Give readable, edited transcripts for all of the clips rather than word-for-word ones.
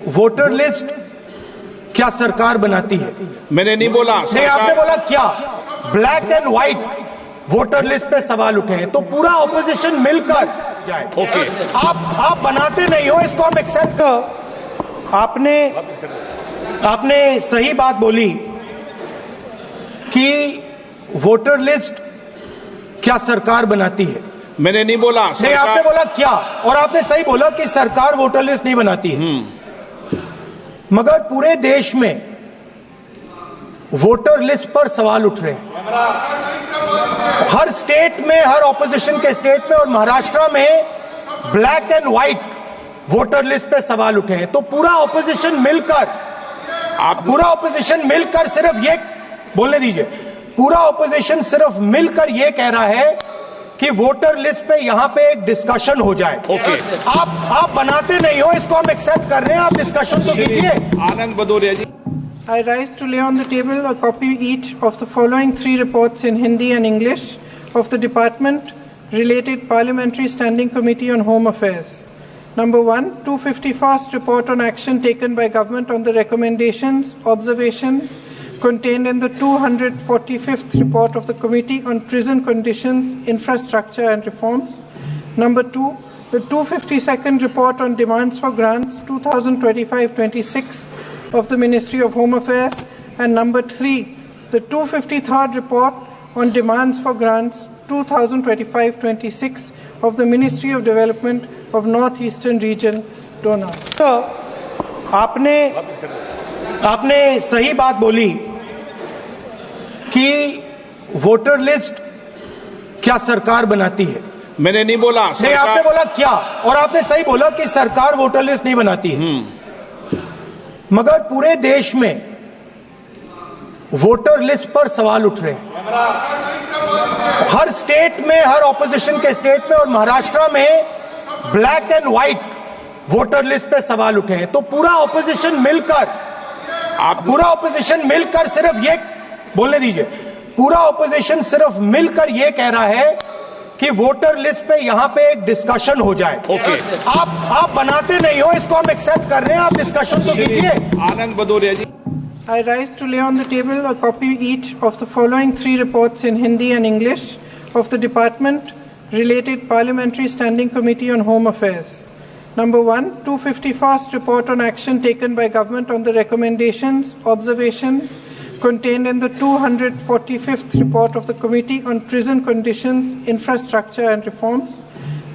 Voter list क्या सरकार बनाती है? मैंने नहीं बोला। नहीं, आपने बोला क्या? Black and white voter list पे सवाल उठे हैं तो पूरा ऑपोजिशन मिलकर जाए। ओके। आप बनाते नहीं हो, इसको हम एक्सेप्ट। आपने सही बात बोली कि वोटर लिस्ट क्या सरकार बनाती है? मैंने नहीं बोला। नहीं, आपने बोला क्या? और आपने सही बोला कि सरकार वोटर लिस्ट नहीं बनाती है। मगर पूरे देश में वोटर लिस्ट पर सवाल उठ रहे हैं, हर स्टेट में, हर ऑपोजिशन के स्टेट में, और महाराष्ट्र में black and white voter list पे सवाल उठे हैं तो पूरा ऑपोजिशन मिलकर सिर्फ ये बोलने दीजिए, पूरा ऑपोजिशन सिर्फ मिलकर ये कह रहा है कि वोटर लिस्ट पे यहां पे एक डिस्कशन हो जाए। ओके। आप बनाते नहीं हो, इसको हम एक्सेप्ट कर रहे हैं, आप डिस्कशन तो कीजिए। आनंद भदौरिया जी। I rise to lay on the table a copy each of the following 3 reports in Hindi and English of the Department related Parliamentary Standing Committee on Home Affairs. Number 1, 251st report on action taken by government on the recommendations, observations contained in the 245th report of the Committee on Prison Conditions, Infrastructure and Reforms. Number 2, the 252nd report on demands for grants 2025-26 of the Ministry of Home Affairs, and number 3, the 253rd report on demands for grants 2025-26 of the Ministry of Development of North Eastern Region, donor. आपने सही बात बोली कि voter list क्या सरकार बनाती है? मैंने नहीं बोला। नहीं, आपने बोला क्या? और आपने सही बोला कि सरकार वोटर लिस्ट नहीं बनाती है। मगर पूरे देश में वोटर लिस्ट पर सवाल उठ रहे हैं, हर स्टेट में, हर ऑपोजिशन के स्टेट में, और महाराष्ट्र में black and white voter list पे सवाल उठे हैं तो पूरा ऑपोजिशन मिलकर सिर्फ ये बोलने दीजिए, पूरा ऑपोजिशन सिर्फ मिलकर ये कह रहा है कि वोटर लिस्ट पे यहां पे एक डिस्कशन हो जाए। ओके। आप बनाते नहीं हो, इसको हम एक्सेप्ट कर रहे हैं, आप डिस्कशन तो कीजिए। आनंद भदौरिया जी। I rise to lay on the table a copy each of the following 3 reports in Hindi and English of the Department related Parliamentary Standing Committee on Home Affairs. Number 1, 251st report on action taken by government on the recommendations, observations contained in the 245th report of the Committee on Prison Conditions, Infrastructure and Reforms.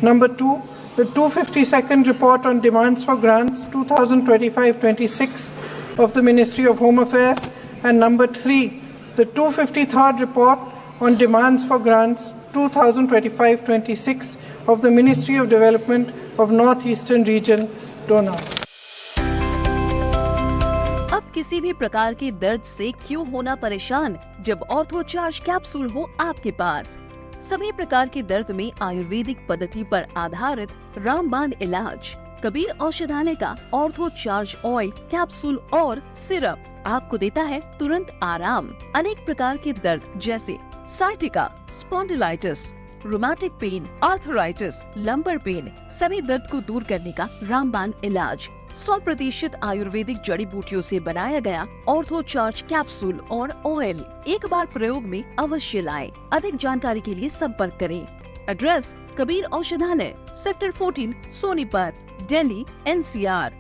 Number 2, the 252nd report on demands for grants 2025-26 of the Ministry of Home Affairs, and number 3, the 253rd report on demands for grants 2025-26 of the Ministry of Development of North Eastern Region, donor. अब किसी भी प्रकार के दर्द से क्यों होना परेशान जब ऑर्थो चार्ज कैप्सूल हो आपके पास। सभी प्रकार के दर्द में आयुर्वेदिक पद्धति पर आधारित रामबाण इलाज कबीर औषधालय का ऑर्थो चार्ज ऑयल कैप्सूल और सिरप आपको देता है तुरंत आराम। अनेक प्रकार के दर्द जैसे sciatica, spondylitis, rheumatic pain, arthritis, lumbar pain, सभी दर्द को दूर करने का रामबाण इलाज 100% आयुर्वेदिक जड़ी बूटियों से बनाया गया ऑर्थो चार्ज कैप्सूल और ऑयल एक बार प्रयोग में अवश्य लाएं। अधिक जानकारी के लिए संपर्क करें। एड्रेस कबीर औषधालय, सेक्टर 14, सोनीपत, दिल्ली, NCR।